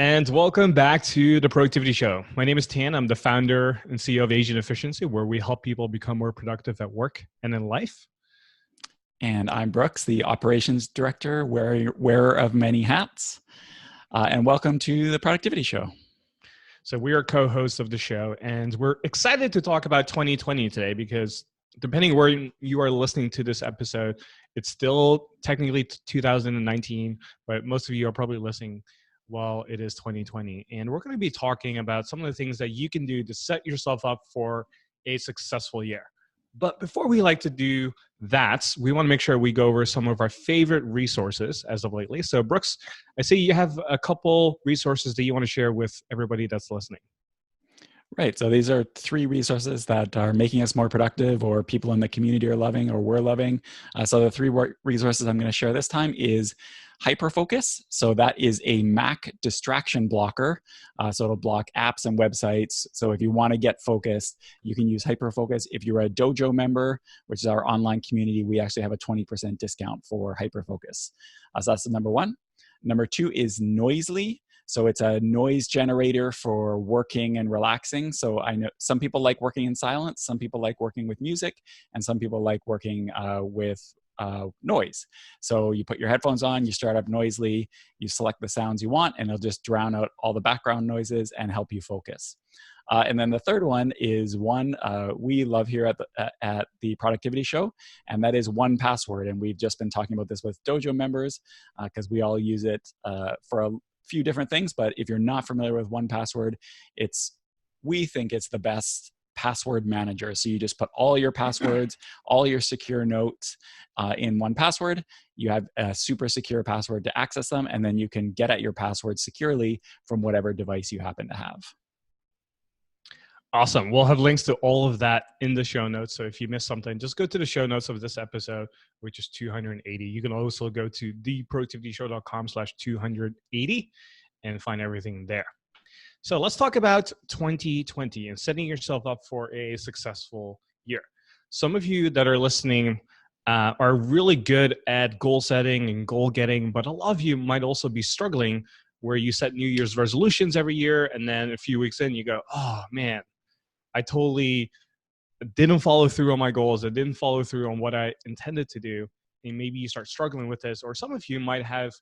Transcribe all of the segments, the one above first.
And welcome back to the Productivity Show. My name is Tan. I'm the founder and CEO of Asian Efficiency, where we help people become more productive at work and in life. And I'm Brooks, the operations director, wearer of many hats. And welcome to the Productivity Show. So we are co-hosts of the show, and we're excited to talk about 2020 today because depending where you are listening to this episode, it's still technically 2019, but most of you are probably listening while it is 2020. And we're going to be talking about some of the things that you can do to set yourself up for a successful year. But before we like to do that, we want to make sure we go over some of our favorite resources as of lately. So Brooks, I see you have a couple resources that you want to share with everybody that's listening. Right. So these are three resources that are making us more productive or people in the community are loving or we're loving. So the three resources I'm going to share this time is Hyperfocus. So that is a Mac distraction blocker. So it'll block apps and websites. So if you want to get focused, you can use Hyperfocus. If you're a Dojo member, which is our online community, we actually have a 20% discount for Hyperfocus. So that's the number one. Number two is Noisely. So it's a noise generator for working and relaxing. So I know some people like working in silence, some people like working with music, and some people like working with noise. So you put your headphones on, you start up Noisely, you select the sounds you want, and it'll just drown out all the background noises and help you focus. And then the third one is one we love here at the Productivity Show, and that is 1Password. And we've just been talking about this with Dojo members because we all use it for a few different things. But if you're not familiar with 1Password, we think it's the best password manager. So you just put all your passwords, all your secure notes in 1Password. You have a super secure password to access them, and then you can get at your passwords securely from whatever device you happen to have. Awesome. We'll have links to all of that in the show notes. So if you missed something, just go to the show notes of this episode, which is 280. You can also go to theproductivityshow.com/280 and find everything there. So let's talk about 2020 and setting yourself up for a successful year. Some of you that are listening are really good at goal setting and goal getting, but a lot of you might also be struggling where you set New Year's resolutions every year, and then a few weeks in, you go, oh man, I totally didn't follow through on my goals. I didn't follow through on what I intended to do. And maybe you start struggling with this. Or some of you might have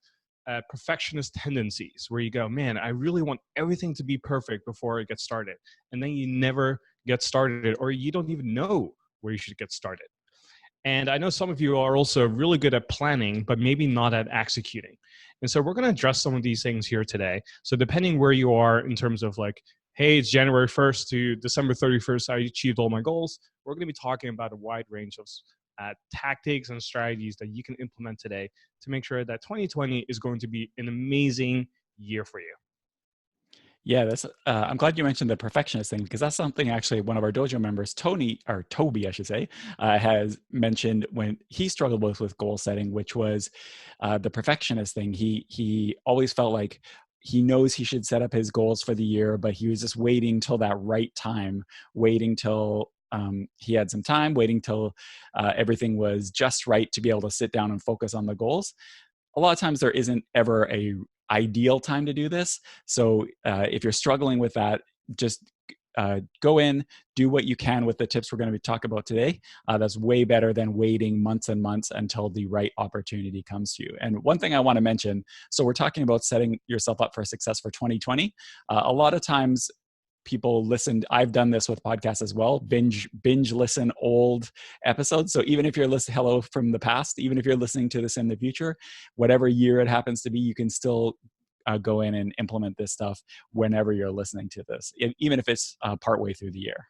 perfectionist tendencies where you go, man, I really want everything to be perfect before I get started. And then you never get started, or you don't even know where you should get started. And I know some of you are also really good at planning, but maybe not at executing. And so we're going to address some of these things here today. So depending where you are in terms of like, hey, it's January 1st to December 31st, I achieved all my goals. We're going to be talking about a wide range of tactics and strategies that you can implement today to make sure that 2020 is going to be an amazing year for you. Yeah, I'm glad you mentioned the perfectionist thing, because that's something actually one of our dojo members, Toby, I should say, has mentioned when he struggled with goal setting, which was the perfectionist thing. He always felt like he knows he should set up his goals for the year, but he was just waiting till that right time, waiting till he had some time, waiting till everything was just right to be able to sit down and focus on the goals. A lot of times there isn't ever a ideal time to do this. So if you're struggling with that, just go in, do what you can with the tips we're going to be talking about today. That's way better than waiting months and months until the right opportunity comes to you. And one thing I want to mention, so we're talking about setting yourself up for success for 2020. A lot of times people listened, I've done this with podcasts as well, binge listen old episodes. So even if you're listening, hello from the past, even if you're listening to this in the future, whatever year it happens to be, you can still go in and implement this stuff whenever you're listening to this, even if it's partway through the year.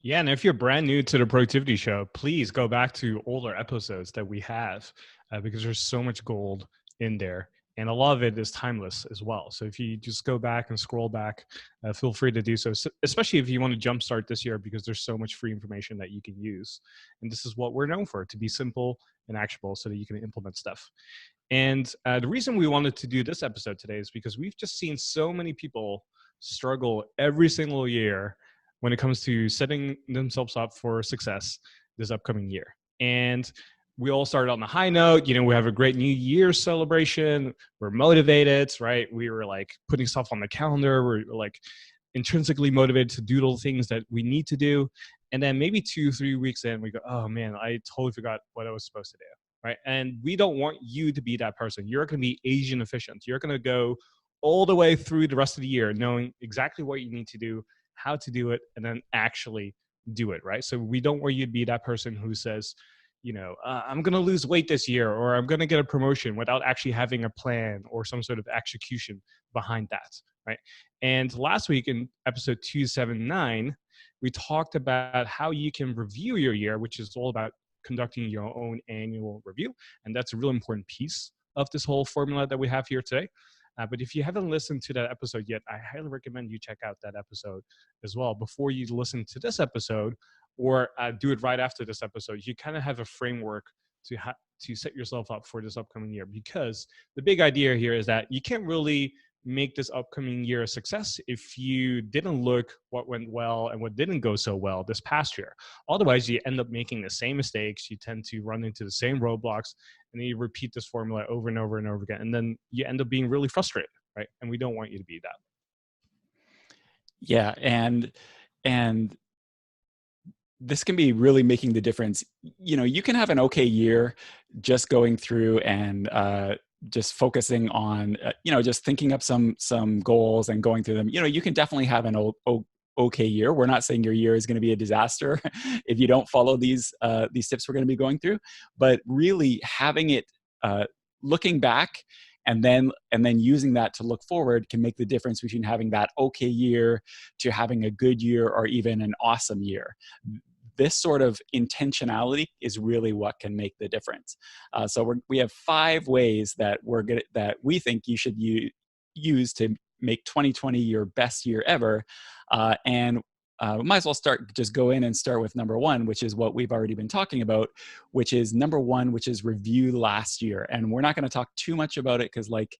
Yeah, and if you're brand new to the Productivity Show, please go back to older episodes that we have because there's so much gold in there. And a lot of it is timeless as well. So if you just go back and scroll back, feel free to do so, especially if you want to jumpstart this year, because there's so much free information that you can use. And this is what we're known for, to be simple and actionable so that you can implement stuff. And the reason we wanted to do this episode today is because we've just seen so many people struggle every single year when it comes to setting themselves up for success this upcoming year. And we all started on the high note. We have a great New Year's celebration. We're motivated, right? We were like putting stuff on the calendar. We're like intrinsically motivated to do the things that we need to do. And then maybe 2-3 weeks in, we go, oh man, I totally forgot what I was supposed to do. Right. And we don't want you to be that person. You're going to be Asian efficient. You're going to go all the way through the rest of the year, knowing exactly what you need to do, how to do it, and then actually do it. Right. So we don't want you to be that person who says, I'm going to lose weight this year, or I'm going to get a promotion without actually having a plan or some sort of execution behind that. Right. And last week in episode 279, we talked about how you can review your year, which is all about conducting your own annual review. And that's a really important piece of this whole formula that we have here today. But if you haven't listened to that episode yet, I highly recommend you check out that episode as well before you listen to this episode, or do it right after this episode. You kind of have a framework to set yourself up for this upcoming year, because the big idea here is that you can't really make this upcoming year a success if you didn't look what went well and what didn't go so well this past year. Otherwise, you end up making the same mistakes. You tend to run into the same roadblocks, and then you repeat this formula over and over and over again. And then you end up being really frustrated, right? And we don't want you to be that. Yeah. And this can be really making the difference. You can have an okay year just going through and just focusing on, just thinking up some goals and going through them. You can definitely have an okay year. We're not saying your year is going to be a disaster if you don't follow these tips we're going to be going through, but really having it, looking back and then using that to look forward can make the difference between having that okay year to having a good year or even an awesome year. This sort of intentionality is really what can make the difference. So we have 5 ways that we think you should use to make 2020 your best year ever. And we might as well go in and start with number 1, which is what we've already been talking about, which is number 1, which is review last year. And we're not going to talk too much about it because like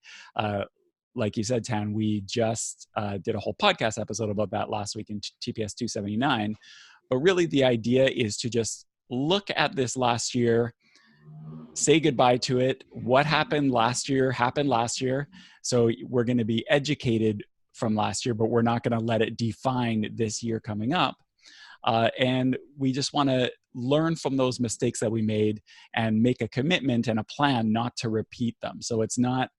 you said, Tan, we just did a whole podcast episode about that last week in TPS279. But really the idea is to just look at this last year, say goodbye to it. What happened last year happened last year. So we're going to be educated from last year, but we're not going to let it define this year coming up. And we just want to learn from those mistakes that we made and make a commitment and a plan not to repeat them. So it's not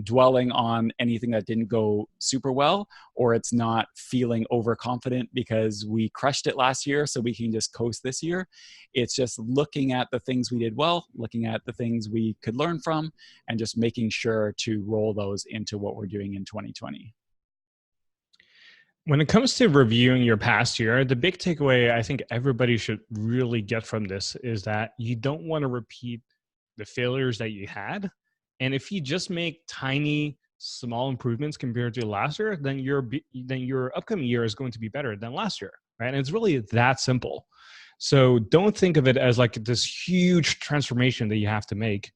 dwelling on anything that didn't go super well, or it's not feeling overconfident because we crushed it last year so we can just coast this year. It's just looking at the things we did well, looking at the things we could learn from, and just making sure to roll those into what we're doing in 2020. When it comes to reviewing your past year, the big takeaway I think everybody should really get from this is that you don't want to repeat the failures that you had. And if you just make tiny, small improvements compared to last year, then your upcoming year is going to be better than last year, right? And it's really that simple. So don't think of it as like this huge transformation that you have to make.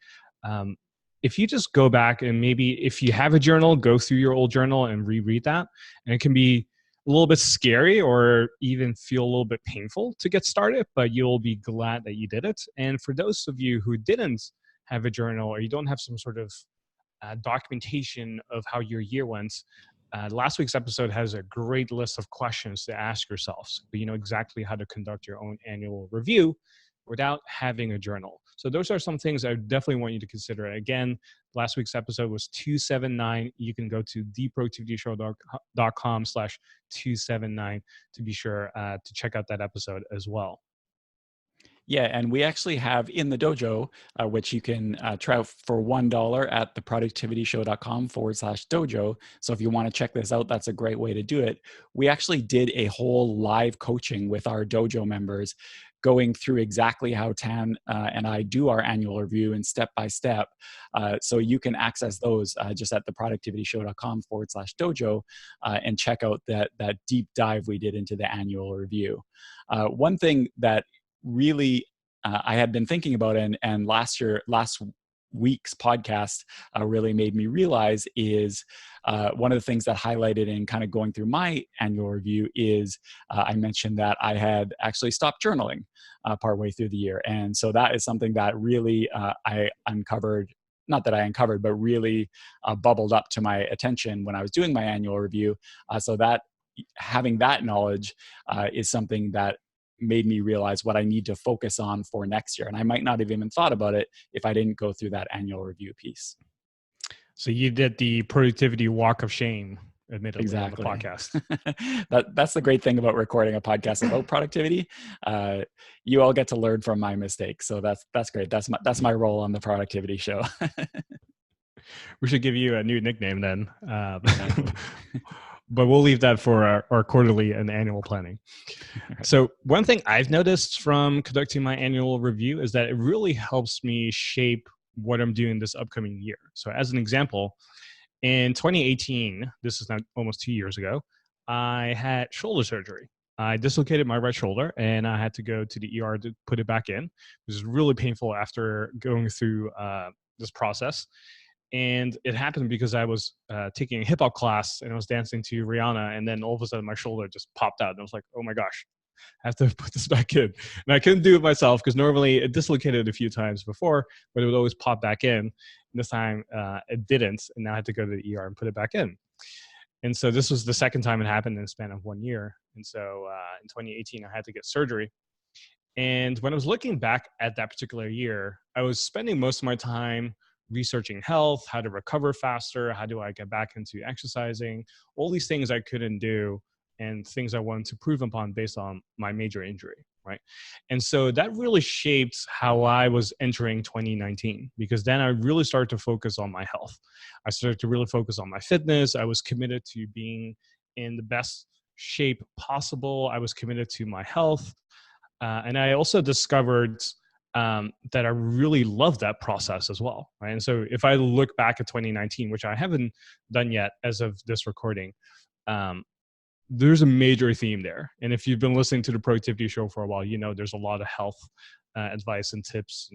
If you just go back and maybe if you have a journal, go through your old journal and reread that, and it can be a little bit scary or even feel a little bit painful to get started, but you'll be glad that you did it. And for those of you who didn't have a journal, or you don't have some sort of documentation of how your year went, last week's episode has a great list of questions to ask yourselves. So you know exactly how to conduct your own annual review without having a journal. So those are some things I definitely want you to consider. Again, last week's episode was 279. You can go to theproductivityshow.com/279 to be sure to check out that episode as well. Yeah, and we actually have in the dojo, which you can try out for $1 at theproductivityshow.com/dojo. So if you want to check this out, that's a great way to do it. We actually did a whole live coaching with our dojo members, going through exactly how Tan and I do our annual review and step by step. So you can access those just at theproductivityshow.com/dojo and check out that deep dive we did into the annual review. One thing that really I had been thinking about, and last week's podcast really made me realize is one of the things that highlighted in kind of going through my annual review is I mentioned that I had actually stopped journaling partway through the year. And so that is something that really I uncovered, not that I uncovered, but really bubbled up to my attention when I was doing my annual review. So that having that knowledge is something that made me realize what I need to focus on for next year. And I might not have even thought about it if I didn't go through that annual review piece. So you did the productivity walk of shame, admittedly, Exactly. on the podcast. That's the great thing about recording a podcast about productivity. You all get to learn from my mistakes. So that's great. That's my role on the productivity show. We should give you a new nickname then. Exactly. But we'll leave that for our quarterly and annual planning. Right. So one thing I've noticed from conducting my annual review is that it really helps me shape what I'm doing this upcoming year. So as an example, in 2018, this is now almost 2 years ago, I had shoulder surgery. I dislocated my right shoulder and I had to go to the ER to put it back in. It was really painful after going through this process. And it happened because I was taking a hip hop class and I was dancing to Rihanna, and then all of a sudden my shoulder just popped out and I was like, oh my gosh, I have to put this back in. And I couldn't do it myself because normally it dislocated a few times before, but it would always pop back in. And this time it didn't, and now I had to go to the ER and put it back in. And so this was the second time it happened in the span of 1 year. And so in 2018, I had to get surgery. And when I was looking back at that particular year, I was spending most of my time researching health, how to recover faster, how do I get back into exercising, all these things I couldn't do and things I wanted to prove upon based on my major injury, right? And so that really shaped how I was entering 2019, because then I really started to focus on my health. I started to really focus on my fitness. I was committed to being in the best shape possible. I was committed to my health. And I also discovered that I really love that process as well, right? And so if I look back at 2019, which I haven't done yet as of this recording, there's a major theme there. And if you've been listening to the productivity show for a while, you know there's a lot of health advice and tips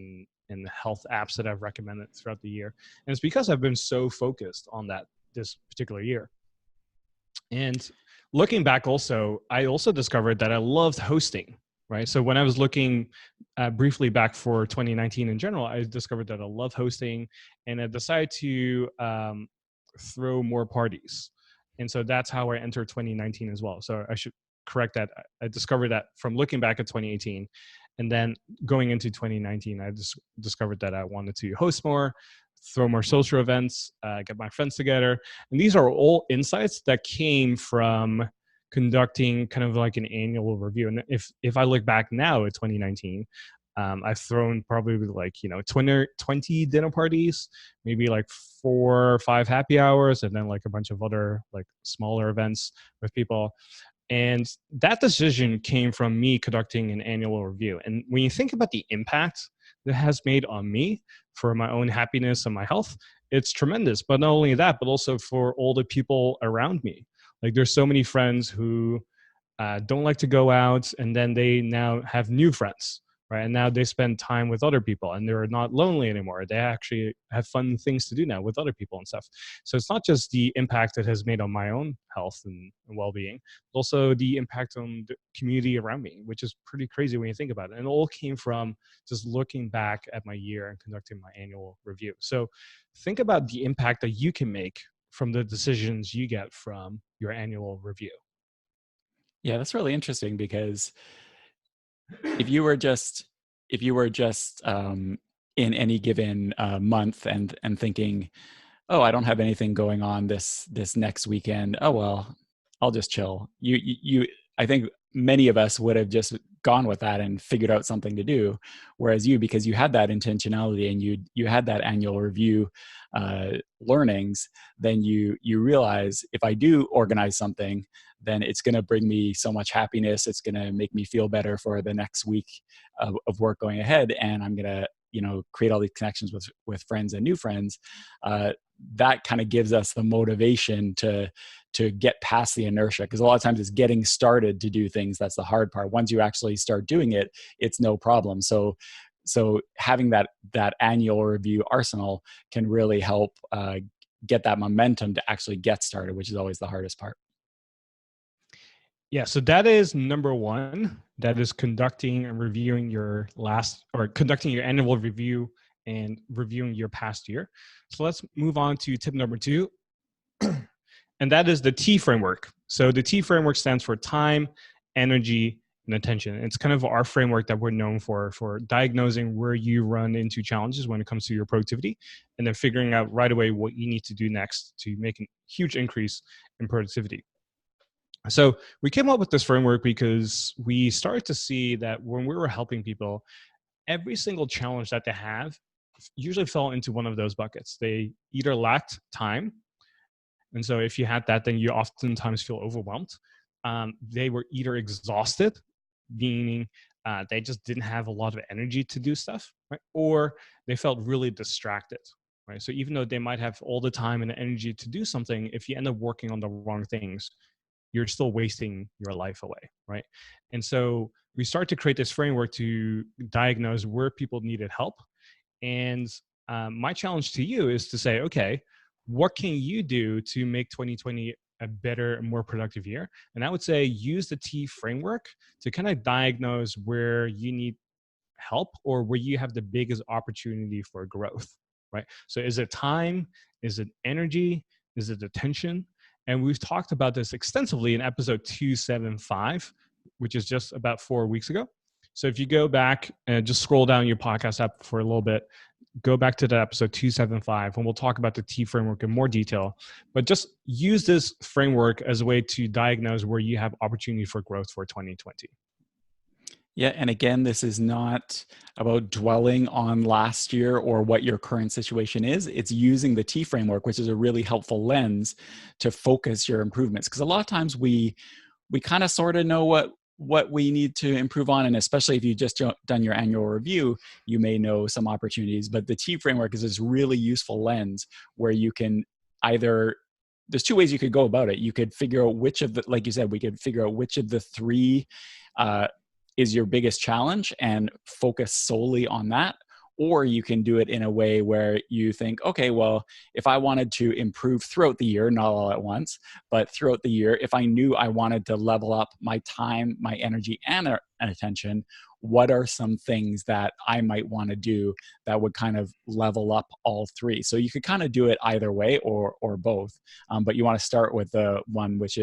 and health apps that I've recommended throughout the year. And it's because I've been so focused on that this particular year. And looking back also, I also discovered that I loved hosting. Right. So when I was looking briefly back for 2019 in general, I discovered that I love hosting, and I decided to throw more parties. And so that's how I entered 2019 as well. So I should correct that. I discovered that from looking back at 2018, and then going into 2019, I just discovered that I wanted to host more, throw more social events, get my friends together. And these are all insights that came from conducting kind of like an annual review. And if I look back now at 2019, I've thrown probably like, 20 dinner parties, maybe like 4 or 5 happy hours, and then like a bunch of other like smaller events with people. And that decision came from me conducting an annual review. And when you think about the impact that has made on me for my own happiness and my health, it's tremendous. But not only that, but also for all the people around me. Like there's so many friends who don't like to go out, and then they now have new friends, right? And now they spend time with other people, and they're not lonely anymore. They actually have fun things to do now with other people and stuff. So it's not just the impact it has made on my own health and well-being, but also the impact on the community around me, which is pretty crazy when you think about it. And it all came from just looking back at my year and conducting my annual review. So think about the impact that you can make from the decisions you get from your annual review. Yeah, that's really interesting, because if you were just in any given month and thinking, oh, I don't have anything going on this next weekend, oh well, I'll just chill. I think many of us would have just gone with that and figured out something to do. Whereas because you had that intentionality and you had that annual review learnings, then you realize, if I do organize something, then it's going to bring me so much happiness. It's going to make me feel better for the next week of work going ahead. And I'm going to, create all these connections with friends and new friends. That kind of gives us the motivation to get past the inertia, because a lot of times it's getting started to do things that's the hard part. Once you actually start doing it, it's no problem. So So having that annual review arsenal can really help get that momentum to actually get started, which is always the hardest part. Yeah, so that is number one. That is conducting and reviewing your conducting your annual review and reviewing your past year. So let's move on to tip number two, and that is the T framework. So the T framework stands for time, energy, and attention. It's kind of our framework that we're known for diagnosing where you run into challenges when it comes to your productivity, and then figuring out right away what you need to do next to make a huge increase in productivity. So we came up with this framework because we started to see that when we were helping people, every single challenge that they have usually fell into one of those buckets. They either lacked time, and so if you had that, then you oftentimes feel overwhelmed. They were either exhausted, meaning they just didn't have a lot of energy to do stuff, right? Or they felt really distracted, right? So even though they might have all the time and the energy to do something, if you end up working on the wrong things, you're still wasting your life away, right? And so we start to create this framework to diagnose where people needed help. And my challenge to you is to say, okay, what can you do to make 2020 a better and more productive year? And I would say use the T framework to kind of diagnose where you need help or where you have the biggest opportunity for growth, right? So is it time? Is it energy? Is it attention? And we've talked about this extensively in episode 275, which is just about 4 weeks ago. So if you go back and just scroll down your podcast app for a little bit, go back to that episode 275, and we'll talk about the T framework in more detail. But just use this framework as a way to diagnose where you have opportunity for growth for 2020. Yeah, and again, this is not about dwelling on last year or what your current situation is. It's using the T framework, which is a really helpful lens to focus your improvements. Because a lot of times we kind of sort of know what we need to improve on, and especially if you just done your annual review, you may know some opportunities. But the T framework is this really useful lens where you can either, there's two ways you could go about it. You could figure out which of the, like you said, we could figure out which of the three is your biggest challenge and focus solely on that. Or you can do it in a way where you think, okay, well, if I wanted to improve throughout the year, not all at once, but throughout the year, if I knew I wanted to level up my time, my energy, and attention, what are some things that I might want to do that would kind of level up all three? So you could kind of do it either way or both, but you want to start with the one which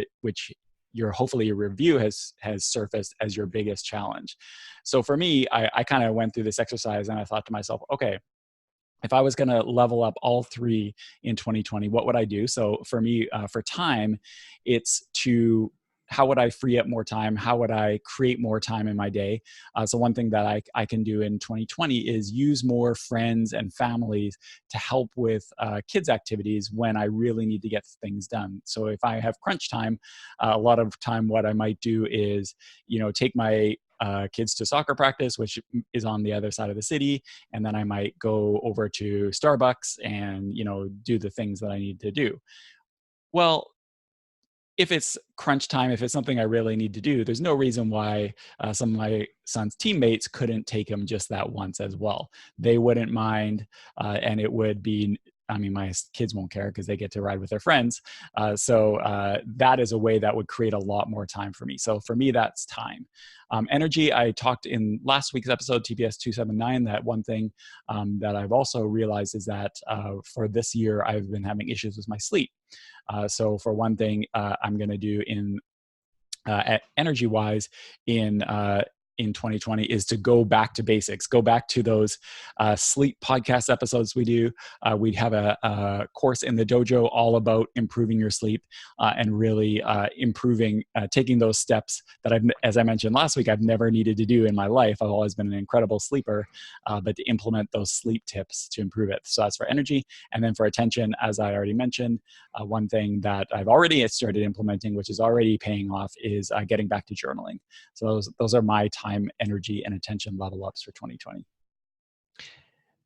hopefully your review has surfaced as your biggest challenge. So for me, I kind of went through this exercise and I thought to myself, okay, if I was going to level up all three in 2020, what would I do? So for me, for time, it's to, how would I free up more time? How would I create more time in my day? So one thing that I can do in 2020 is use more friends and families to help with kids' activities when I really need to get things done. So if I have crunch time, a lot of time what I might do is, take my kids to soccer practice, which is on the other side of the city. And then I might go over to Starbucks and, do the things that I need to do. Well, if it's crunch time, if it's something I really need to do, there's no reason why some of my son's teammates couldn't take him just that once as well. They wouldn't mind, and it would be, my kids won't care because they get to ride with their friends. So that is a way that would create a lot more time for me. So for me, that's time. Energy, I talked in last week's episode, TPS279, that one thing that I've also realized is that for this year, I've been having issues with my sleep. So for one thing, I'm going to do in energy-wise in 2020 is to go back to basics, go back to those sleep podcast episodes we do. We have a course in the dojo all about improving your sleep and really improving, taking those steps that as I mentioned last week, I've never needed to do in my life. I've always been an incredible sleeper, but to implement those sleep tips to improve it. So that's for energy. And then for attention, as I already mentioned, one thing that I've already started implementing, which is already paying off, is getting back to journaling. So those are my time, energy, and attention level ups for 2020.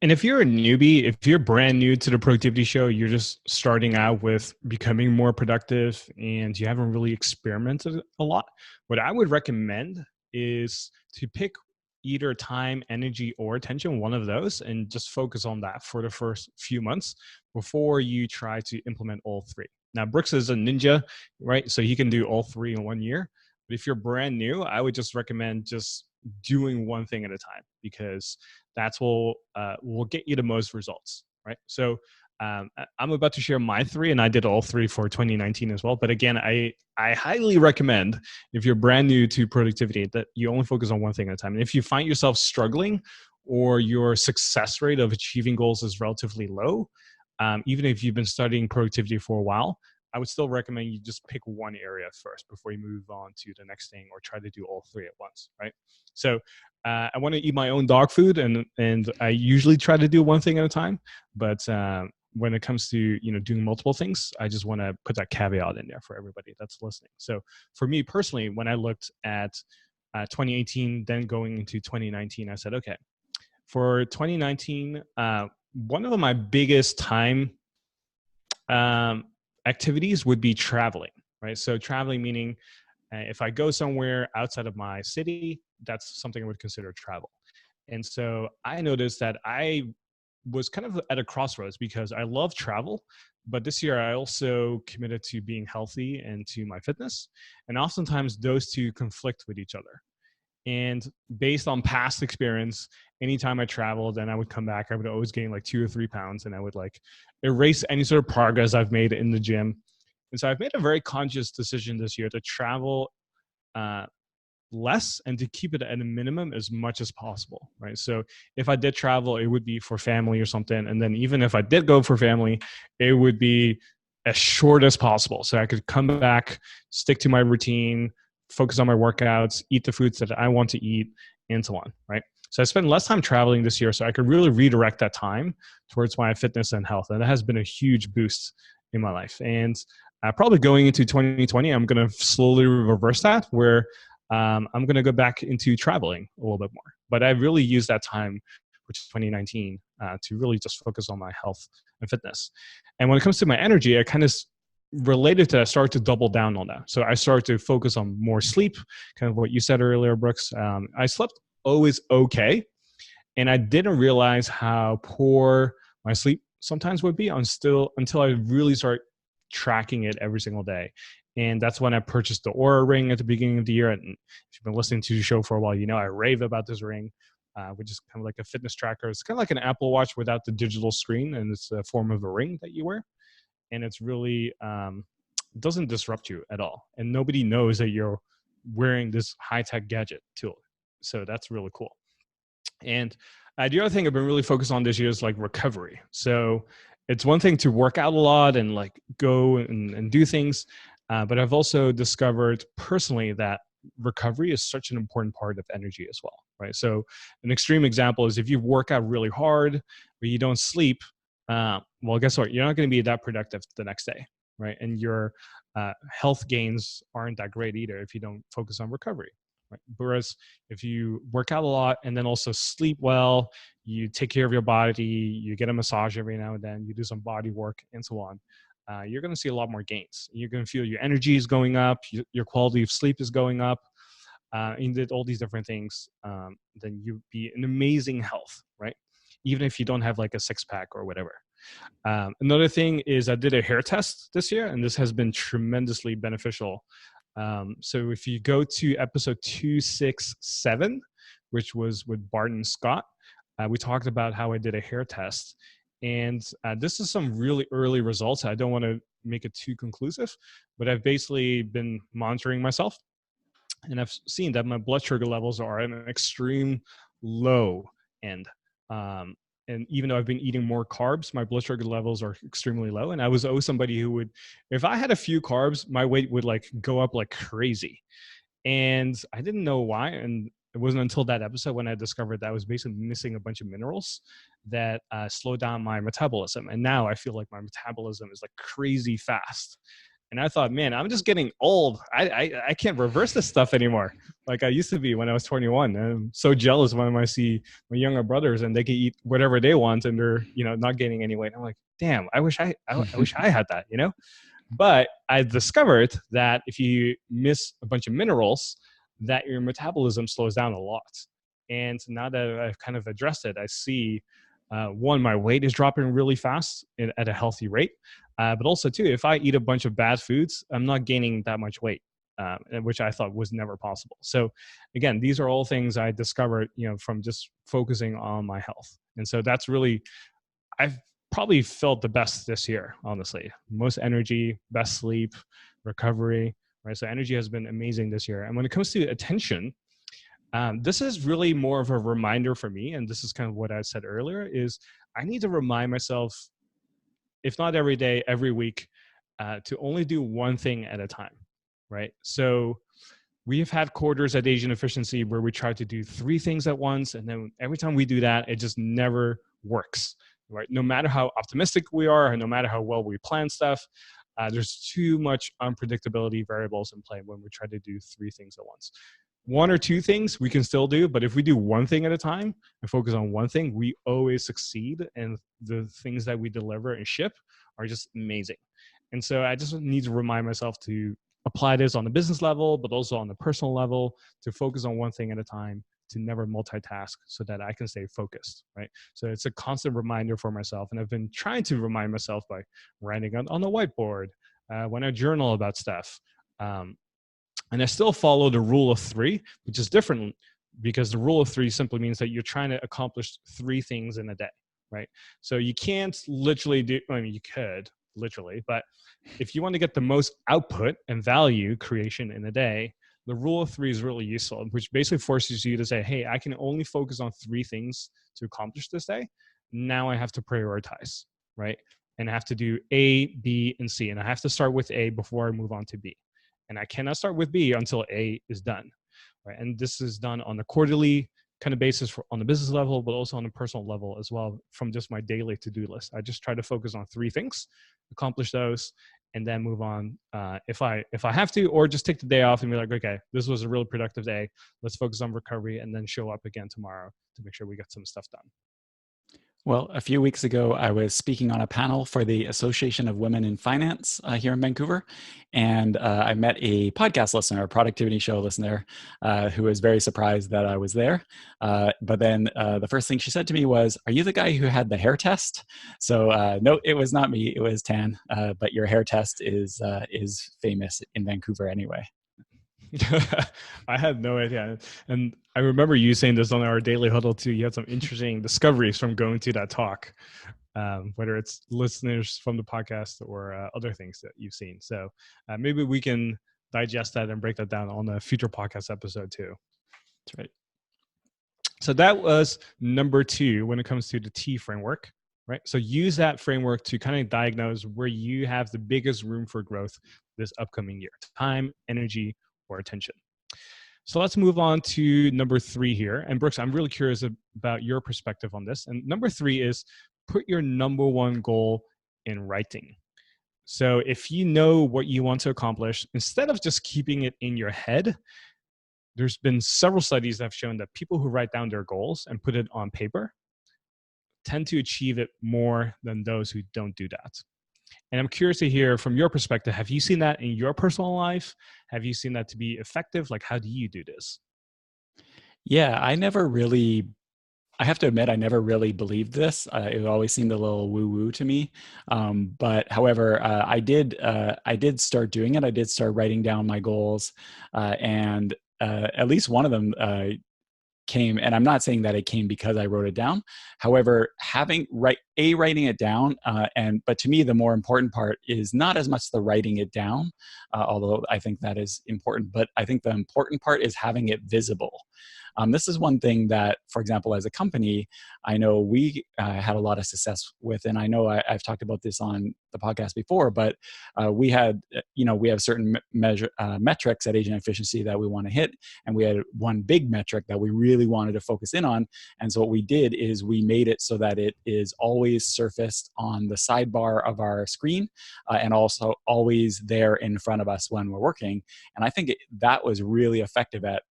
And if you're a newbie, if you're brand new to the productivity show, you're just starting out with becoming more productive and you haven't really experimented a lot, what I would recommend is to pick either time, energy, or attention, one of those, and just focus on that for the first few months before you try to implement all three. Now, Brooks is a ninja, right? So he can do all three in 1 year. But if you're brand new, I would just recommend just doing one thing at a time, because that's what will get you the most results, right? So I'm about to share my three, and I did all three for 2019 as well. But again, I highly recommend, if you're brand new to productivity, that you only focus on one thing at a time. And if you find yourself struggling, or your success rate of achieving goals is relatively low, even if you've been studying productivity for a while, I would still recommend you just pick one area first before you move on to the next thing, or try to do all three at once, right? So I want to eat my own dog food, and I usually try to do one thing at a time. But when it comes to doing multiple things, I just want to put that caveat in there for everybody that's listening. So for me personally, when I looked at 2018, then going into 2019, I said, okay, for 2019, one of my biggest time activities would be traveling, right? So traveling meaning if I go somewhere outside of my city, that's something I would consider travel. And so I noticed that I was kind of at a crossroads, because I love travel, but this year I also committed to being healthy and to my fitness. And oftentimes those two conflict with each other. And based on past experience, anytime I traveled and I would come back, I would always gain like 2 or 3 pounds, and I would like erase any sort of progress I've made in the gym. And so I've made a very conscious decision this year to travel uh, less and to keep it at a minimum as much as possible, right? So if I did travel, it would be for family or something. And then even if I did go for family, it would be as short as possible. So I could come back, stick to my routine, focus on my workouts, eat the foods that I want to eat, and so on, right? So I spent less time traveling this year so I could really redirect that time towards my fitness and health. And that has been a huge boost in my life. And probably going into 2020, I'm going to slowly reverse that, where I'm going to go back into traveling a little bit more. But I really used that time, which is 2019, to really just focus on my health and fitness. And when it comes to my energy, I kind of related to that, I started to double down on that. So I started to focus on more sleep, kind of what you said earlier, Brooks. I slept always okay, and I didn't realize how poor my sleep sometimes would be until I really start tracking it every single day. And that's when I purchased the Aura ring at the beginning of the year. And if you've been listening to the show for a while, I rave about this ring, which is kind of like a fitness tracker. It's kind of like an Apple Watch without the digital screen, and it's a form of a ring that you wear. And it's really doesn't disrupt you at all. And nobody knows that you're wearing this high-tech gadget tool. So that's really cool. And the other thing I've been really focused on this year is like recovery. So it's one thing to work out a lot and like go and do things. But I've also discovered personally that recovery is such an important part of energy as well, right? So an extreme example is if you work out really hard, but you don't sleep, well, guess what? You're not going to be that productive the next day, right? And your health gains aren't that great either if you don't focus on recovery. Right? Whereas if you work out a lot and then also sleep well, you take care of your body, you get a massage every now and then, you do some body work and so on, you're going to see a lot more gains. You're going to feel your energy is going up, your quality of sleep is going up, and you did all these different things, then you'd be in amazing health, right? Even if you don't have like a six-pack or whatever. Another thing is I did a hair test this year, and this has been tremendously beneficial. So if you go to episode 267, which was with Barton Scott, we talked about how I did a hair test. And this is some really early results. I don't want to make it too conclusive, but I've basically been monitoring myself. And I've seen that my blood sugar levels are at an extreme low end. And even though I've been eating more carbs, my blood sugar levels are extremely low. And I was always somebody who would, if I had a few carbs, my weight would like go up like crazy. And I didn't know why. And it wasn't until that episode when I discovered that I was basically missing a bunch of minerals that slowed down my metabolism. And now I feel like my metabolism is like crazy fast. And I thought, man, I'm just getting old. I can't reverse this stuff anymore like I used to be when I was 21. And I'm so jealous when I see my younger brothers and they can eat whatever they want and they're, not gaining any weight. I'm like, damn, I wish I had that, But I discovered that if you miss a bunch of minerals, that your metabolism slows down a lot. And now that I've kind of addressed it, I see one, my weight is dropping really fast at a healthy rate. But also, too, if I eat a bunch of bad foods, I'm not gaining that much weight, which I thought was never possible. So, again, these are all things I discovered, from just focusing on my health. And so that's really, I've probably felt the best this year, honestly. Most energy, best sleep, recovery, right? So energy has been amazing this year. And when it comes to attention, this is really more of a reminder for me, and this is kind of what I said earlier, is I need to remind myself, if not every day, every week, to only do one thing at a time, right? So we've had quarters at Asian Efficiency where we try to do three things at once, and then every time we do that, it just never works, right? No matter how optimistic we are, and no matter how well we plan stuff, there's too much unpredictability variables in play when we try to do three things at once. One or two things we can still do, but if we do one thing at a time and focus on one thing, we always succeed, and the things that we deliver and ship are just amazing. And so I just need to remind myself to apply this on the business level, but also on the personal level, to focus on one thing at a time, to never multitask, so that I can stay focused, right? So it's a constant reminder for myself. And I've been trying to remind myself by writing on the whiteboard, when I journal about stuff. And I still follow the rule of three, which is different, because the rule of three simply means that you're trying to accomplish three things in a day, right? So you can't literally do, I mean, you could literally, but if you want to get the most output and value creation in a day, the rule of three is really useful, which basically forces you to say, hey, I can only focus on three things to accomplish this day. Now I have to prioritize, right? And I have to do A, B, and C. And I have to start with A before I move on to B. And I cannot start with B until A is done, right? And this is done on a quarterly kind of basis on the business level, but also on a personal level as well, from just my daily to-do list. I just try to focus on three things, accomplish those, and then move on if I have to, or just take the day off and be like, okay, this was a really productive day. Let's focus on recovery, and then show up again tomorrow to make sure we get some stuff done. Well, a few weeks ago, I was speaking on a panel for the Association of Women in Finance here in Vancouver. And I met a podcast listener, a productivity show listener, who was very surprised that I was there. But then the first thing she said to me was, "Are you the guy who had the hair test?" So no, it was not me. It was Tan. But your hair test is famous in Vancouver anyway. I had no idea. And I remember you saying this on our daily huddle too. You had some interesting discoveries from going to that talk, whether it's listeners from the podcast or other things that you've seen. So maybe we can digest that and break that down on a future podcast episode too. That's right. So that was number 2 when it comes to the T framework, right? So use that framework to kind of diagnose where you have the biggest room for growth this upcoming year: time, energy, or attention. So let's move on to number 3 here. And Brooks, I'm really curious about your perspective on this. And number 3 is put your number 1 goal in writing. So if you know what you want to accomplish, instead of just keeping it in your head, there's been several studies that have shown that people who write down their goals and put it on paper tend to achieve it more than those who don't do that. And I'm curious to hear from your perspective, have you seen that in your personal life? Have you seen that to be effective? Like, how do you do this? Yeah, I have to admit, I never really believed this. It always seemed a little woo-woo to me. But however, I did start doing it. I did start writing down my goals, and at least one of them came, and I'm not saying that it came because I wrote it down. However, writing it down, but to me, the more important part is not as much the writing it down, although I think that is important, but I think the important part is having it visible. This is one thing that, for example, as a company, I know we had a lot of success with, and I know I've talked about this on the podcast before, but we have certain metrics at Agent Efficiency that we want to hit, and we had one big metric that we really wanted to focus in on. And so what we did is we made it so that it is always surfaced on the sidebar of our screen, and also always there in front of us when we're working. And I think that was really effective at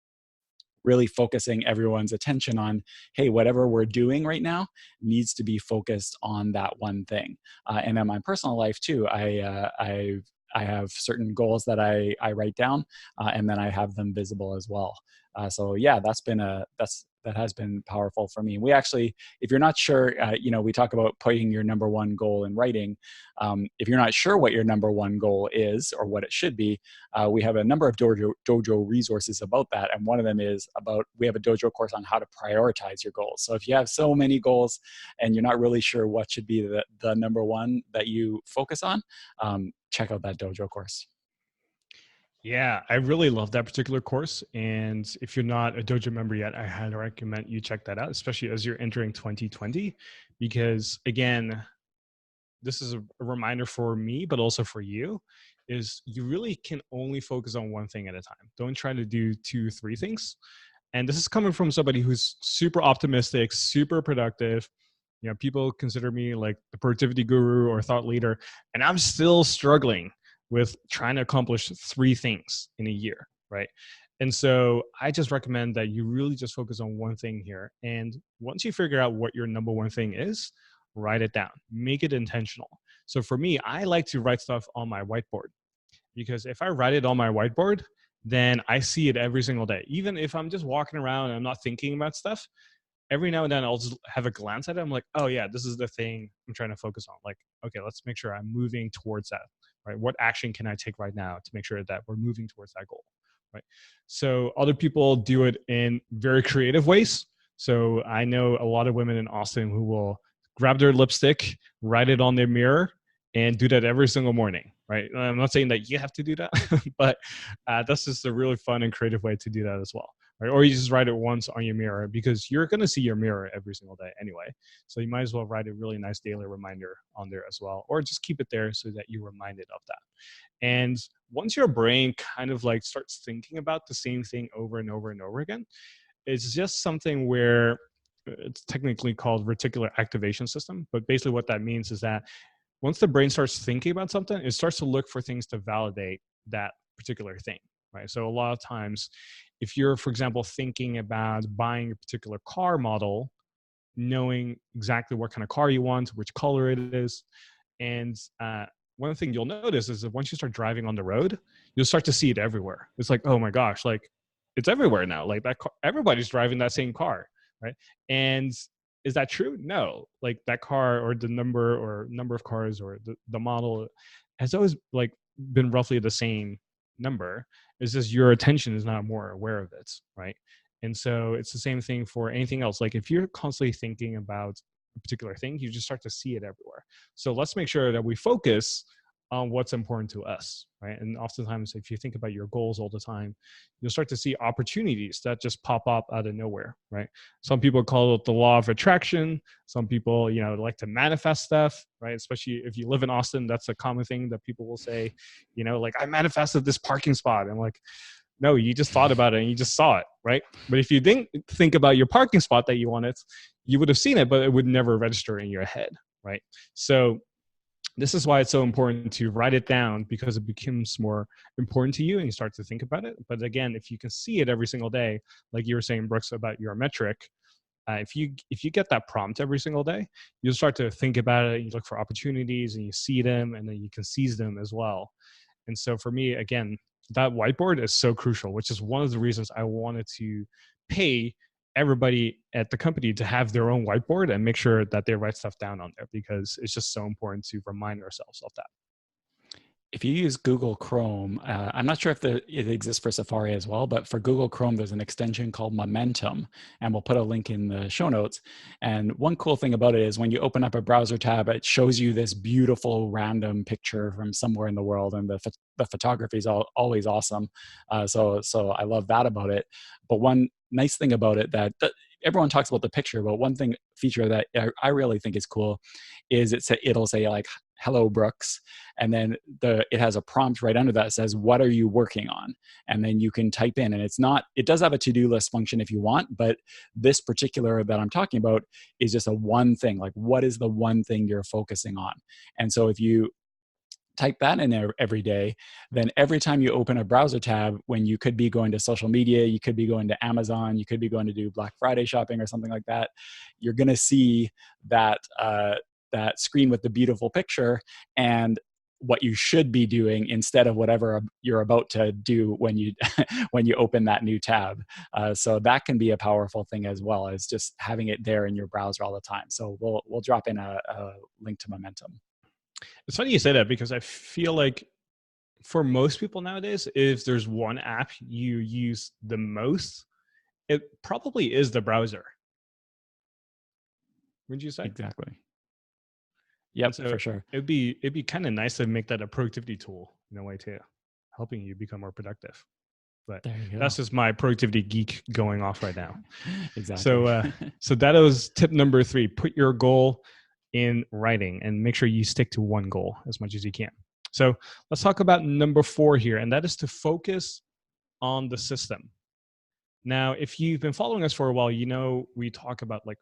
really focusing everyone's attention on, hey, whatever we're doing right now needs to be focused on that one thing. And in my personal life too, I have certain goals that I write down, and then I have them visible as well. So yeah, that's that has been powerful for me. We actually, if you're not sure, we talk about putting your number one goal in writing. If you're not sure what your number one goal is or what it should be, we have a number of dojo resources about that. And one of them is we have a dojo course on how to prioritize your goals. So if you have so many goals and you're not really sure what should be the number one that you focus on, check out that dojo course. Yeah, I really love that particular course. And if you're not a dojo member yet, I highly recommend you check that out, especially as you're entering 2020. Because again, this is a reminder for me, but also for you, is you really can only focus on one thing at a time. Don't try to do 2, 3 things. And this is coming from somebody who's super optimistic, super productive. People consider me like the productivity guru or thought leader, and I'm still struggling with trying to accomplish 3 things in a year, right? And so I just recommend that you really just focus on one thing here. And once you figure out what your number one thing is, write it down, make it intentional. So for me, I like to write stuff on my whiteboard, because if I write it on my whiteboard, then I see it every single day. Even if I'm just walking around and I'm not thinking about stuff, every now and then I'll just have a glance at it. I'm like, oh yeah, this is the thing I'm trying to focus on. Like, okay, let's make sure I'm moving towards that, right? What action can I take right now to make sure that we're moving towards that goal, right? So other people do it in very creative ways. So I know a lot of women in Austin who will grab their lipstick, write it on their mirror, and do that every single morning, right? I'm not saying that you have to do that, but that's just a really fun and creative way to do that as well. Right? Or you just write it once on your mirror, because you're going to see your mirror every single day anyway. So you might as well write a really nice daily reminder on there as well, or just keep it there so that you're reminded of that. And once your brain kind of like starts thinking about the same thing over and over and over again, it's just something where it's technically called reticular activation system. But basically what that means is that once the brain starts thinking about something, it starts to look for things to validate that particular thing, right? So a lot of times, if you're, for example, thinking about buying a particular car model, knowing exactly what kind of car you want, which color it is, and one thing you'll notice is that once you start driving on the road, you'll start to see it everywhere. It's like, oh my gosh, like it's everywhere now. Like that car, everybody's driving that same car, right? And is that true? No. Like that car or the number of cars or the model has always like been roughly the same number. It's just your attention is not more aware of it, right? And so it's the same thing for anything else. Like if you're constantly thinking about a particular thing, you just start to see it everywhere. So let's make sure that we focus on what's important to us, right? And oftentimes, if you think about your goals all the time, you'll start to see opportunities that just pop up out of nowhere, right? Some people call it the law of attraction. Some people, like to manifest stuff, right? Especially if you live in Austin, that's a common thing that people will say, like I manifested this parking spot. And like, no, you just thought about it and you just saw it, right? But if you didn't think about your parking spot that you wanted, you would have seen it, but it would never register in your head, right? So this is why it's so important to write it down, because it becomes more important to you and you start to think about it. But again, if you can see it every single day, like you were saying, Brooks, about your metric, if you get that prompt every single day, you'll start to think about it, you look for opportunities and you see them, and then you can seize them as well. And so for me, again, that whiteboard is so crucial, which is one of the reasons I wanted to pay everybody at the company to have their own whiteboard and make sure that they write stuff down on there, because it's just so important to remind ourselves of that. If you use Google Chrome, I'm not sure if it exists for Safari as well, but for Google Chrome, there's an extension called Momentum, and we'll put a link in the show notes. And one cool thing about it is when you open up a browser tab, it shows you this beautiful random picture from somewhere in the world, and the photography is always awesome. So I love that about it. But one nice thing about it that everyone talks about the picture, but one feature that I really think is cool is it'll say like, hello Brooks, and then it has a prompt right under that says, what are you working on? And then you can type in, and it does have a to-do list function if you want, but this particular that I'm talking about is just a one thing, like what is the one thing you're focusing on? And so if you type that in there every day, then every time you open a browser tab, when you could be going to social media, you could be going to Amazon, you could be going to do Black Friday shopping or something like that, you're going to see that that screen with the beautiful picture. And what you should be doing instead of whatever you're about to do when you when you open that new tab. So that can be a powerful thing as well, as just having it there in your browser all the time. So we'll drop in a link to Momentum. It's funny you say that, because I feel like for most people nowadays, if there's one app you use the most, it probably is the browser. Wouldn't you say? Exactly. And Yep, so for sure. it'd be kind of nice to make that a productivity tool in a way too, helping you become more productive. But There you that's go. just my productivity geek going off right now. Exactly. So that was tip number 3: put your goal in writing and make sure you stick to one goal as much as you can. So let's talk about number 4 here, and that is to focus on the system. Now, if you've been following us for a while, you know we talk about, like,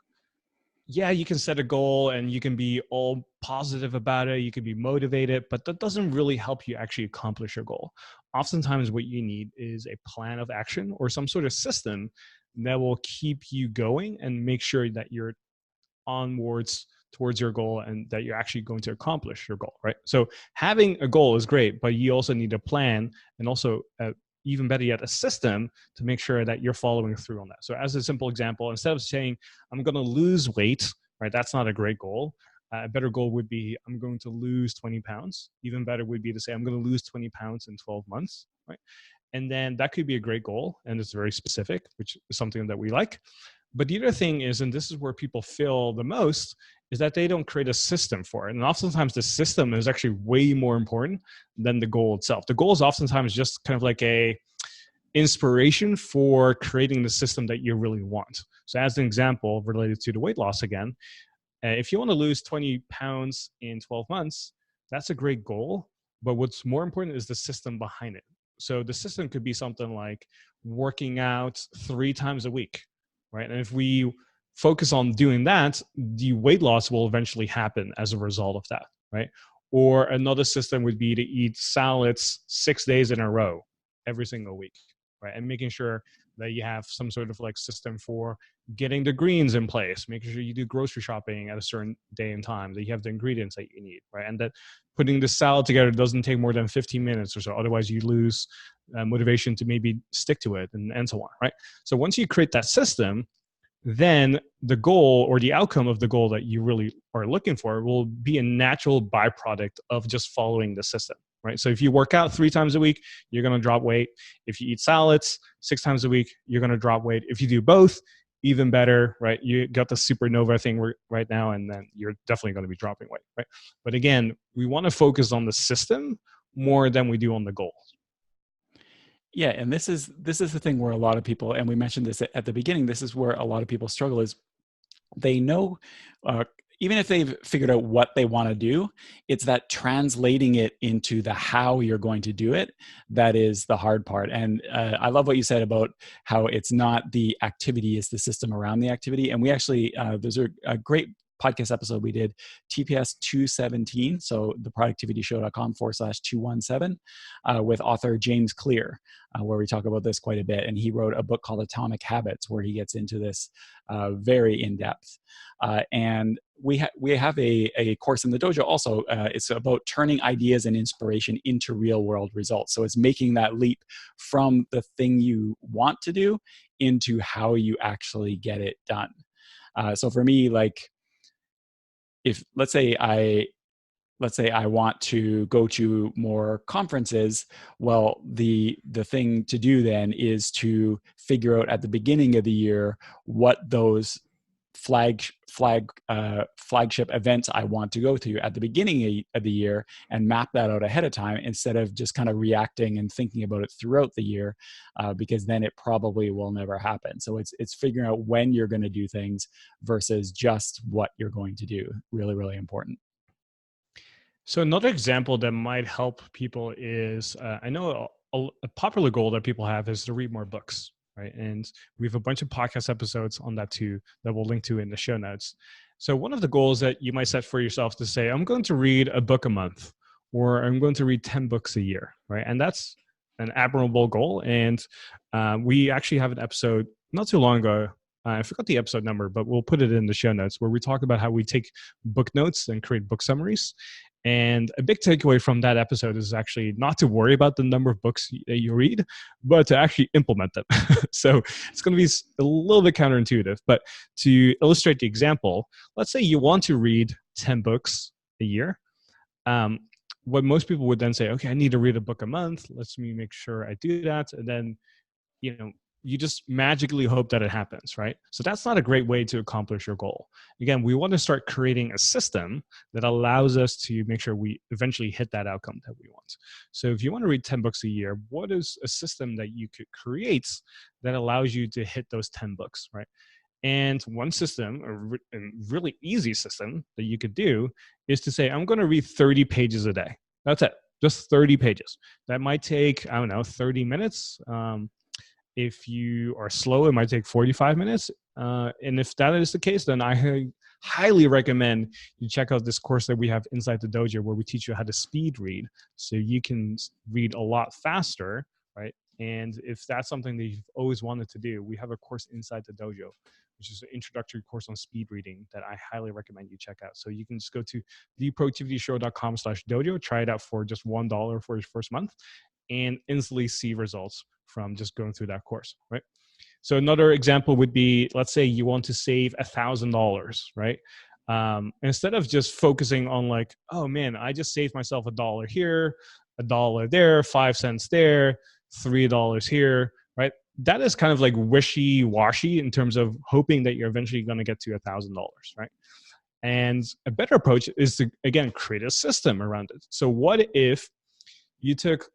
yeah, you can set a goal and you can be all positive about it, you can be motivated, but that doesn't really help you actually accomplish your goal. Oftentimes, what you need is a plan of action or some sort of system that will keep you going and make sure that you're onwards towards your goal and that you're actually going to accomplish your goal, right? So having a goal is great, but you also need a plan, and also even better yet, a system to make sure that you're following through on that. So as a simple example, instead of saying I'm going to lose weight, right, that's not a great goal. A better goal would be I'm going to lose 20 pounds. Even better would be to say I'm going to lose 20 pounds in 12 months, right? And then that could be a great goal, and it's very specific, which is something that we like. But the other thing is, and this is where people fail the most, is that they don't create a system for it. And oftentimes the system is actually way more important than the goal itself. The goal is oftentimes just kind of like a inspiration for creating the system that you really want. So as an example related to the weight loss again, if you want to lose 20 pounds in 12 months, that's a great goal. But what's more important is the system behind it. So the system could be something like working out 3 times a week, right? And if we focus on doing that, the weight loss will eventually happen as a result of that, right? Or another system would be to eat salads 6 days in a row every single week, right? And making sure that you have some sort of like system for getting the greens in place, making sure you do grocery shopping at a certain day and time, that you have the ingredients that you need, right? And that putting the salad together doesn't take more than 15 minutes or so. Otherwise, you lose motivation to maybe stick to it, and so on, right? So once you create that system, then the goal or the outcome of the goal that you really are looking for will be a natural byproduct of just following the system, right? So if you work out 3 times a week, you're going to drop weight. If you eat salads 6 times a week, you're going to drop weight. If you do both, even better, right? You got the supernova thing right now, and then you're definitely going to be dropping weight, right? But again, we want to focus on the system more than we do on the goal. Yeah, and this is the thing where a lot of people, and we mentioned this at the beginning, this is where a lot of people struggle, is they know, even if they've figured out what they want to do, it's that translating it into the how you're going to do it that is the hard part. And I love what you said about how it's not the activity, it's the system around the activity. And we actually, there's a great podcast episode we did, TPS217, so theproductivityshow.com/217, with author James Clear, where we talk about this quite a bit. And he wrote a book called Atomic Habits, where he gets into this very in depth. And we have a course in the dojo also. It's about turning ideas and inspiration into real world results. So it's making that leap from the thing you want to do into how you actually get it done. So for me, like, if let's say I want to go to more conferences, well, the thing to do then is to figure out at the beginning of the year what those flagship events I want to go to at the beginning of the year, and map that out ahead of time instead of just kind of reacting and thinking about it throughout the year, because then it probably will never happen. So it's figuring out when you're going to do things versus just what you're going to do. Really, really important. So another example that might help people is, I know a popular goal that people have is to read more books, right? And we have a bunch of podcast episodes on that too that we'll link to in the show notes. So one of the goals that you might set for yourself to say, I'm going to read a book a month, or I'm going to read 10 books a year, right? And that's an admirable goal. And we actually have an episode not too long ago I forgot the episode number, but we'll put it in the show notes, where we talk about how we take book notes and create book summaries. And a big takeaway from that episode is actually not to worry about the number of books that you read, but to actually implement them. So it's going to be a little bit counterintuitive. But to illustrate the example, let's say you want to read 10 books a year. What most people would then say, okay, I need to read a book a month. Let's me make sure I do that. And then, you just magically hope that it happens, right? So that's not a great way to accomplish your goal. Again, we want to start creating a system that allows us to make sure we eventually hit that outcome that we want. So if you want to read 10 books a year, what is a system that you could create that allows you to hit those 10 books, right? And one system, a really easy system that you could do, is to say, I'm going to read 30 pages a day. That's it, just 30 pages. That might take, 30 minutes. If you are slow, it might take 45 minutes. And if that is the case, then I highly recommend you check out this course that we have inside the dojo, where we teach you how to speed read so you can read a lot faster, right? And if that's something that you've always wanted to do, we have a course inside the dojo, which is an introductory course on speed reading that I highly recommend you check out. So you can just go to theproductivityshow.com/dojo, try it out for just $1 for your first month, and instantly see results from just going through that course, right? So another example would be, let's say you want to save $1,000, right? Instead of just focusing on like, oh man, I just saved myself $1 here, $1 there, 5 cents there, $3 here, right? That is kind of like wishy-washy in terms of hoping that you're eventually going to get to $1,000, right? And a better approach is to, again, create a system around it. So what if you took,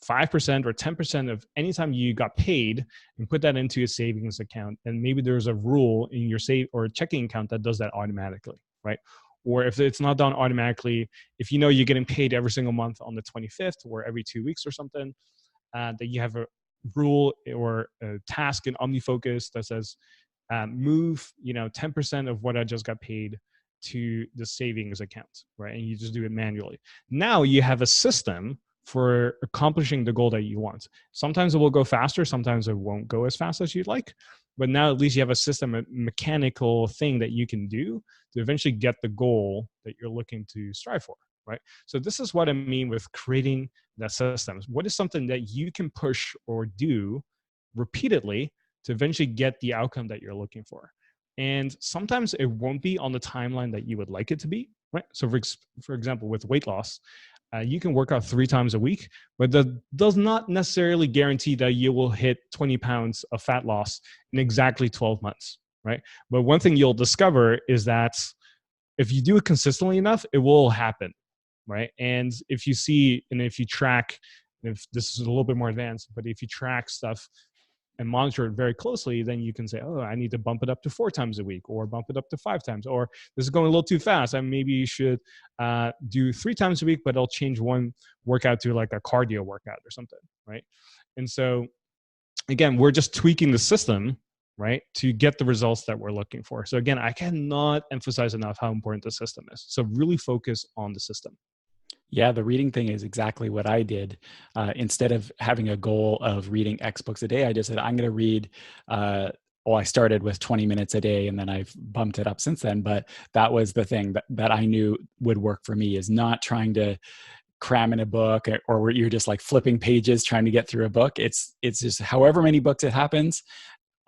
5% or 10% of any time you got paid and put that into a savings account, and maybe there's a rule in your save or checking account that does that automatically, right? Or if it's not done automatically, if you know you're getting paid every single month on the 25th or every 2 weeks or something, that you have a rule or a task in OmniFocus that says, move 10% of what I just got paid to the savings account, right? And you just do it manually. Now you have a system for accomplishing the goal that you want. Sometimes it will go faster, sometimes it won't go as fast as you'd like, but now at least you have a system, a mechanical thing that you can do to eventually get the goal that you're looking to strive for, right? So this is what I mean with creating that system. What is something that you can push or do repeatedly to eventually get the outcome that you're looking for? And sometimes it won't be on the timeline that you would like it to be, right? So for example, with weight loss, you can work out 3 times a week, but that does not necessarily guarantee that you will hit 20 pounds of fat loss in exactly 12 months, right? But one thing you'll discover is that if you do it consistently enough, it will happen, right? And if you see, and if you track, if this is a little bit more advanced, but if you track stuff and monitor it very closely, then you can say, oh, I need to bump it up to 4 times a week, or bump it up to 5 times, or this is going a little too fast. I maybe should do 3 times a week, but I'll change one workout to like a cardio workout or something, right? And so again, we're just tweaking the system, right, to get the results that we're looking for. So again, I cannot emphasize enough how important the system is. So really focus on the system. Yeah, the reading thing is exactly what I did. Instead of having a goal of reading X books a day, I just said, I'm going to read, I started with 20 minutes a day and then I've bumped it up since then. But that was the thing that I knew would work for me, is not trying to cram in a book or where you're just like flipping pages trying to get through a book. It's just however many books it happens.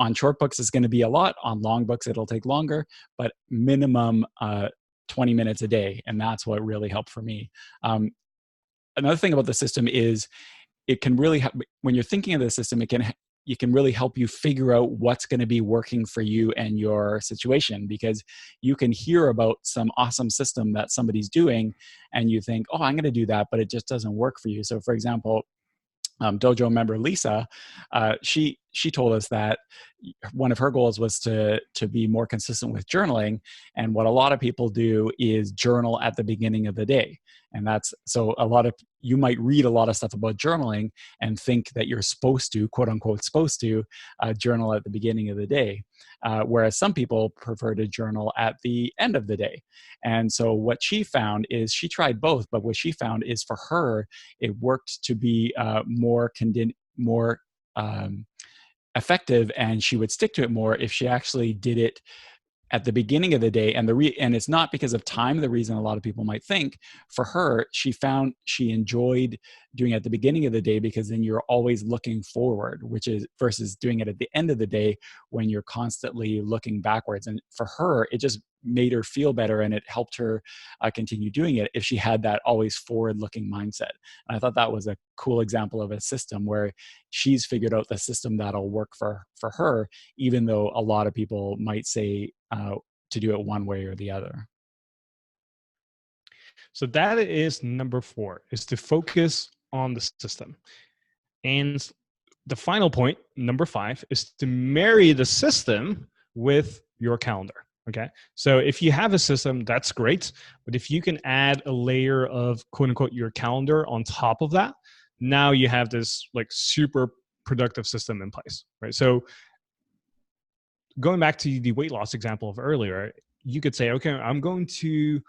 On short books, it's going to be a lot. On long books, it'll take longer, but minimum 20 minutes a day. And that's what really helped for me. Another thing about the system is it can really help when you're thinking of the system. It can really help you figure out what's going to be working for you and your situation, because you can hear about some awesome system that somebody's doing and you think, oh, I'm going to do that, but it just doesn't work for you. So for example, dojo member Lisa, she told us that one of her goals was to be more consistent with journaling. And what a lot of people do is journal at the beginning of the day. And that's, so you might read a lot of stuff about journaling and think that you're supposed to, quote unquote, supposed to journal at the beginning of the day. Whereas some people prefer to journal at the end of the day. And so what she found is, she tried both, but what she found is for her, it worked to be more effective and she would stick to it more if she actually did it at the beginning of the day. And and it's not because of time, the reason a lot of people might think. For her, she found she enjoyed doing it at the beginning of the day because then you're always looking forward, which is versus doing it at the end of the day when you're constantly looking backwards. And for her, it just made her feel better, and it helped her continue doing it if she had that always forward looking mindset. And I thought that was a cool example of a system where she's figured out the system that'll work for her, even though a lot of people might say to do it one way or the other. So that is number 4, is to focus on the system. And the final point, number 5, is to marry the system with your calendar. Okay. So if you have a system, that's great. But if you can add a layer of quote unquote your calendar on top of that, now you have this like super productive system in place, right? So going back to the weight loss example of earlier, you could say, okay, I'm going to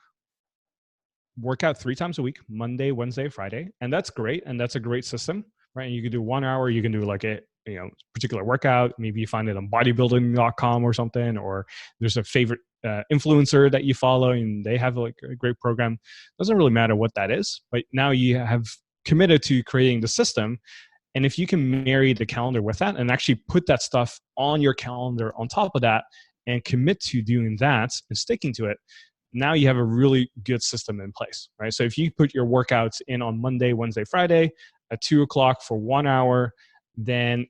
work out 3 times a week, Monday, Wednesday, Friday. And that's great. And that's a great system, right? And you can do 1 hour, you can do like a particular workout. Maybe you find it on bodybuilding.com or something, or there's a favorite influencer that you follow and they have like a great program. Doesn't really matter what that is, but now you have committed to creating the system. And if you can marry the calendar with that and actually put that stuff on your calendar on top of that and commit to doing that and sticking to it, now you have a really good system in place, right? So if you put your workouts in on Monday, Wednesday, Friday at 2:00 for 1 hour, then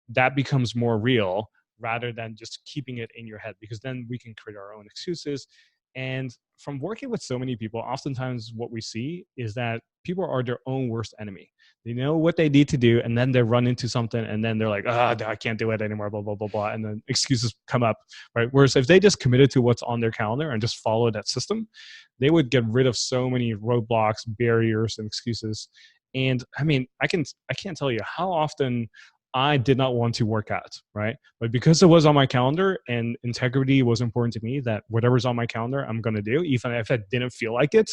that becomes more real rather than just keeping it in your head, because then we can create our own excuses. And from working with so many people, oftentimes what we see is that people are their own worst enemy. They know what they need to do, and then they run into something, and then they're like, I can't do it anymore, blah, blah, blah, blah. And then excuses come up, right? Whereas if they just committed to what's on their calendar and just follow that system, they would get rid of so many roadblocks, barriers, and excuses. And I mean, I can't tell you how often I did not want to work out, right? But because it was on my calendar and integrity was important to me, that whatever's on my calendar, I'm going to do. Even if I didn't feel like it,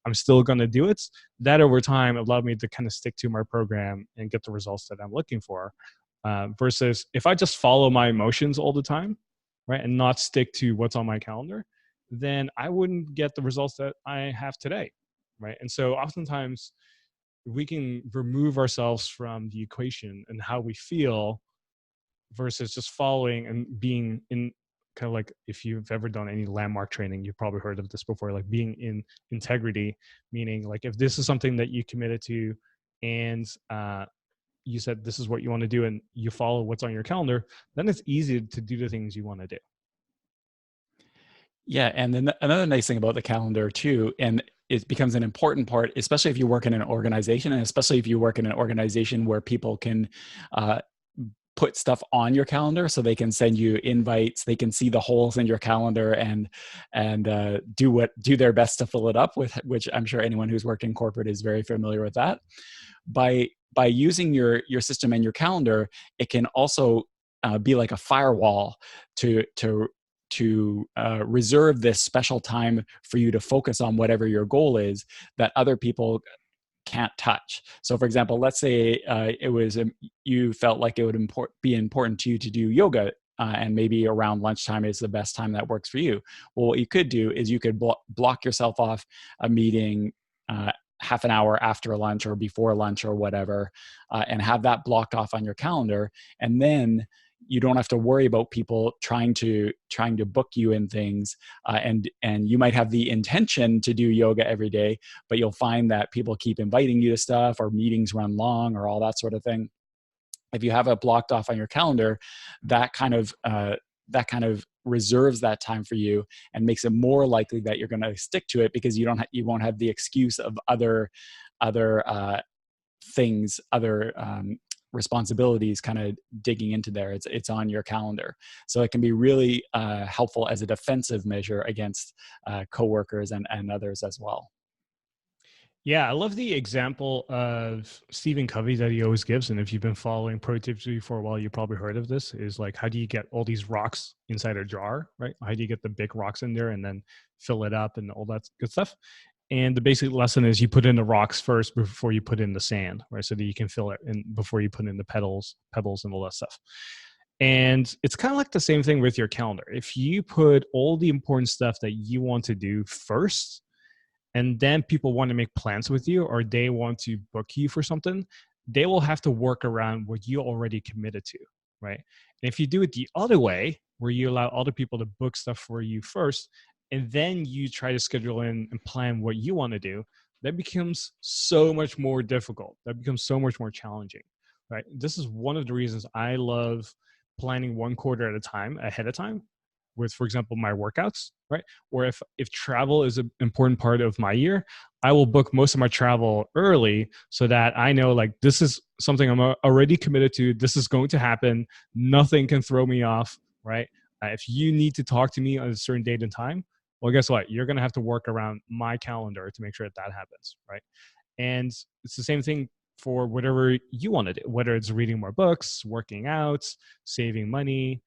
I'm still going to do it. That over time allowed me to kind of stick to my program and get the results that I'm looking for. Versus if I just follow my emotions all the time, right, and not stick to what's on my calendar, then I wouldn't get the results that I have today, right? And so oftentimes, we can remove ourselves from the equation and how we feel versus just following and being in kind of like, if you've ever done any landmark training, you've probably heard of this before, like being in integrity, meaning like if this is something that you committed to and you said this is what you want to do and you follow what's on your calendar, then it's easy to do the things you want to do. Yeah, and then another nice thing about the calendar too, and it becomes an important part, especially if you work in an organization, and especially if you work in an organization where people can uh, put stuff on your calendar, so they can send you invites, they can see the holes in your calendar, and do their best to fill it up with, which I'm sure anyone who's worked in corporate is very familiar with that. By using your system and your calendar, it can also be like a firewall to reserve this special time for you to focus on whatever your goal is that other people can't touch. So for example, let's say you felt like it would be important to you to do yoga, and maybe around lunchtime is the best time that works for you. Well, what you could do is you could block yourself off a meeting half an hour after lunch or before lunch or whatever, and have that blocked off on your calendar. And then you don't have to worry about people trying to book you in things, and you might have the intention to do yoga every day, but you'll find that people keep inviting you to stuff, or meetings run long, or all that sort of thing. If you have it blocked off on your calendar, that kind of reserves that time for you and makes it more likely that you're going to stick to it, because you won't have the excuse of other things, other responsibilities kind of digging into there. It's on your calendar. So it can be really helpful as a defensive measure against coworkers and others as well. Yeah, I love the example of Stephen Covey that he always gives. And if you've been following productivity for a while, you probably heard of this, is like, how do you get all these rocks inside a jar, right? How do you get the big rocks in there and then fill it up and all that good stuff? And the basic lesson is you put in the rocks first before you put in the sand, right? So that you can fill it in before you put in the pebbles and all that stuff. And it's kind of like the same thing with your calendar. If you put all the important stuff that you want to do first, and then people want to make plans with you or they want to book you for something, they will have to work around what you already committed to, right? And if you do it the other way, where you allow other people to book stuff for you first, and then you try to schedule in and plan what you want to do, that becomes so much more difficult. That becomes so much more challenging, right? This is one of the reasons I love planning one quarter at a time ahead of time with, for example, my workouts, right? Or if travel is an important part of my year, I will book most of my travel early so that I know like this is something I'm already committed to. This is going to happen. Nothing can throw me off, right? If you need to talk to me on a certain date and time, well, guess what? You're going to have to work around my calendar to make sure that that happens, right? And it's the same thing for whatever you want to do, whether it's reading more books, working out, saving money,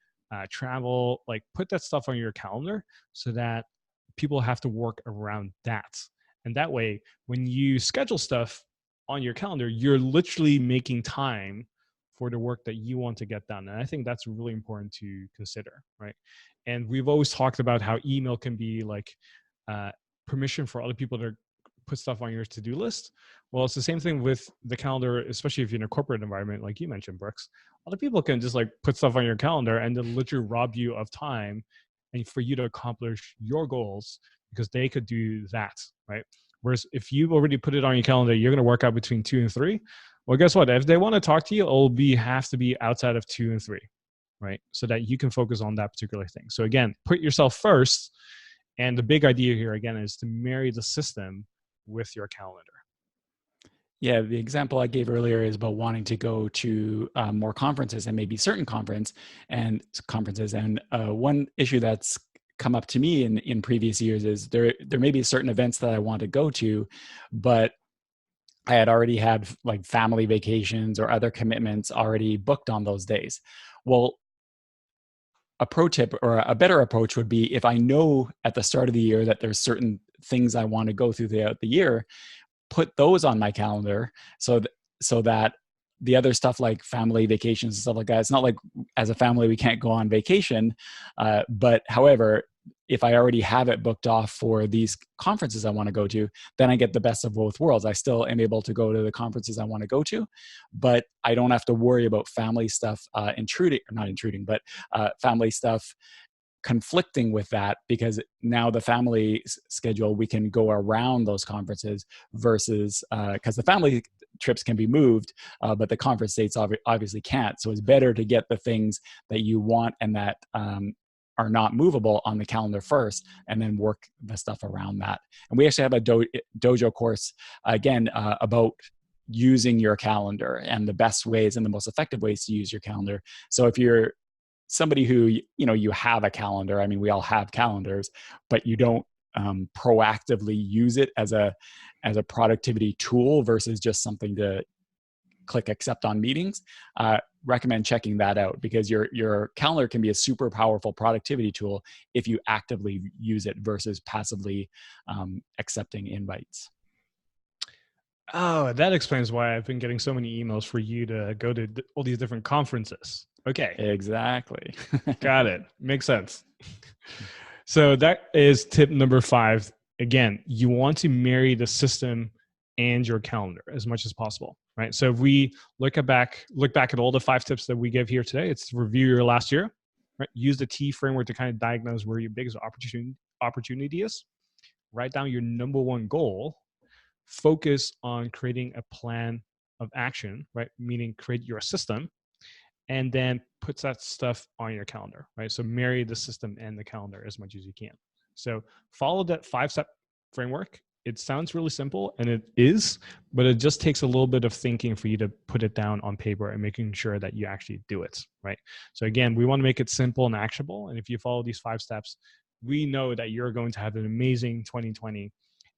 travel, like put that stuff on your calendar so that people have to work around that. And that way, when you schedule stuff on your calendar, you're literally making time for the work that you want to get done. And I think that's really important to consider, right? And we've always talked about how email can be like permission for other people to put stuff on your to-do list. Well, it's the same thing with the calendar, especially if you're in a corporate environment, like you mentioned, Brooks. Other people can just like put stuff on your calendar and then literally rob you of time and for you to accomplish your goals because they could do that, right? Whereas if you've already put it on your calendar, you're going to work out between 2 and 3. Well, guess what? If they want to talk to you, it'll have to be outside of 2 and 3, right? So that you can focus on that particular thing. So again, put yourself first. And the big idea here, again, is to marry the system with your calendar. Yeah, the example I gave earlier is about wanting to go to more conferences and maybe certain conferences. And one issue that's come up to me in previous years is there may be certain events that I want to go to, but I had already had like family vacations or other commitments already booked on those days. Well, a pro tip or a better approach would be if I know at the start of the year that there's certain things I want to go through throughout the year, put those on my calendar so that the other stuff like family vacations and stuff like that, it's not like as a family we can't go on vacation, but however, if I already have it booked off for these conferences I want to go to, then I get the best of both worlds. I still am able to go to the conferences I want to go to, but I don't have to worry about family stuff family stuff conflicting with that, because now the family schedule, we can go around those conferences versus because the family trips can be moved, but the conference dates obviously can't. So it's better to get the things that you want and that are not movable on the calendar first, and then work the stuff around that. And we actually have a dojo course again about using your calendar and the best ways and the most effective ways to use your calendar. So if you're somebody who, you have a calendar, I mean, we all have calendars, but you don't proactively use it as a productivity tool versus just something to click accept on meetings, recommend checking that out, because your calendar can be a super powerful productivity tool if you actively use it versus passively accepting invites. Oh, that explains why I've been getting so many emails for you to go to all these different conferences. Okay. Exactly. Got it. Makes sense. So that is tip number 5. Again, you want to marry the system and your calendar as much as possible, right? So if we look back at all the 5 tips that we give here today, it's to review your last year, right? Use the T framework to kind of diagnose where your biggest opportunity is. Write down your number 1 goal. Focus on creating a plan of action, right? Meaning create your system, and then put that stuff on your calendar, right? So marry the system and the calendar as much as you can. So follow that 5-step framework. It sounds really simple, and it is, but it just takes a little bit of thinking for you to put it down on paper and making sure that you actually do it, right? So again, we want to make it simple and actionable. And if you follow these 5 steps, we know that you're going to have an amazing 2020.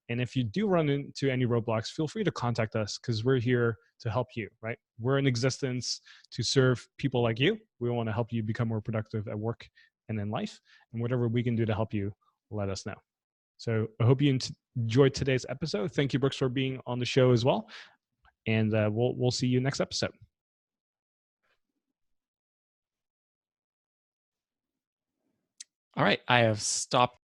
And if you do run into any roadblocks, feel free to contact us, because we're here to help you, right? We're in existence to serve people like you. We want to help you become more productive at work and in life. And whatever we can do to help you, let us know. So I hope you enjoyed today's episode. Thank you, Brooks, for being on the show as well. And we'll see you next episode. All right, I have stopped